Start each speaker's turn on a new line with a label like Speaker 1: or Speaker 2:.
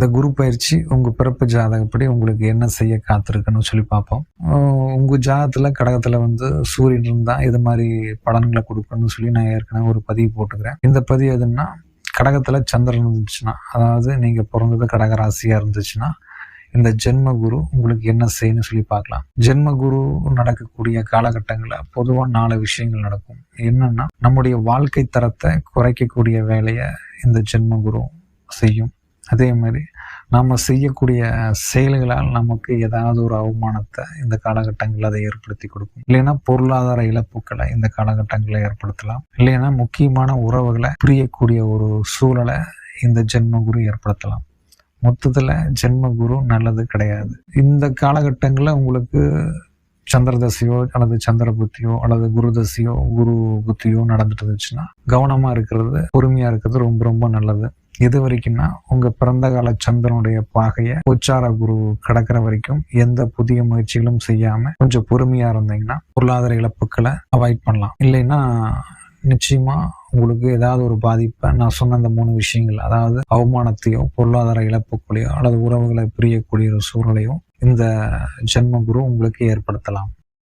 Speaker 1: இந்த குரு பயிற்சி உங்க பிறப்பு ஜாதகப்படி உங்களுக்கு என்ன செய்ய காத்திருக்குன்னு சொல்லி பார்ப்போம். உங்க ஜாதகத்துல கடகத்துல சூரியன் இருந்தா இது மாதிரி பலன்களை கொடுக்கணும்னு சொல்லி நான் ஏற்கனவே ஒரு பதிவு போட்டுக்கிறேன். இந்த பதிவு எதுன்னா, கடகத்துல சந்திரன் இருந்துச்சுன்னா, அதாவது நீங்க பிறந்தது கடக ராசியா இருந்துச்சுன்னா, இந்த ஜென்ம குரு உங்களுக்கு என்ன செய்யணும்னு சொல்லி பார்க்கலாம். ஜென்ம குரு நடக்கக்கூடிய காலகட்டங்கள்ல பொதுவா 4 விஷயங்கள் நடக்கும். என்னன்னா, நம்முடைய வாழ்க்கை தரத்தை குறைக்கக்கூடிய வேலையை இந்த ஜென்ம குரு செய்யும். அதே மாதிரி நாம செய்யக்கூடிய செயல்களால் நமக்கு ஏதாவது ஒரு அவமானத்தை இந்த காலகட்டங்களில் அதை ஏற்படுத்தி கொடுக்கும். இல்லைன்னா பொருளாதார இழப்புகளை இந்த காலகட்டங்களில் ஏற்படுத்தலாம். இல்லைன்னா முக்கியமான உறவுகளை பிரியக்கூடிய ஒரு சூழலை இந்த ஜென்ம குரு ஏற்படுத்தலாம். மொத்தத்துல ஜென்ம குரு நல்லது கிடையாது. இந்த காலகட்டங்களில் உங்களுக்கு சந்திர தசையோ அல்லது சந்திர புத்தியோ அல்லது குரு தசையோ குரு புத்தியோ நடந்துட்டு இருந்துச்சுன்னா கவனமா இருக்கிறது, பொறுமையா இருக்கிறது ரொம்ப ரொம்ப நல்லது. இது வரைக்கும்னா உங்க பிறந்த கால சந்திரனுடைய பாகைய உச்சார குரு கடக்கிற வரைக்கும் எந்த புதிய முயற்சிகளும் செய்யாம கொஞ்சம் பொறுமையா இருந்தீங்கன்னா பொருளாதார இழப்புகளை அவாய்ட் பண்ணலாம். இல்லைன்னா நிச்சயமா உங்களுக்கு ஏதாவது ஒரு பாதிப்பை நான் சொன்ன அந்த 3 விஷயங்கள், அதாவது அவமானத்தையோ பொருளாதார இழப்புகளையோ அல்லது உறவுகளை பிரியக்கூடிய ஒரு சூழலையோ இந்த ஜென்ம குரு உங்களுக்கு ஏற்படுத்தலாம்.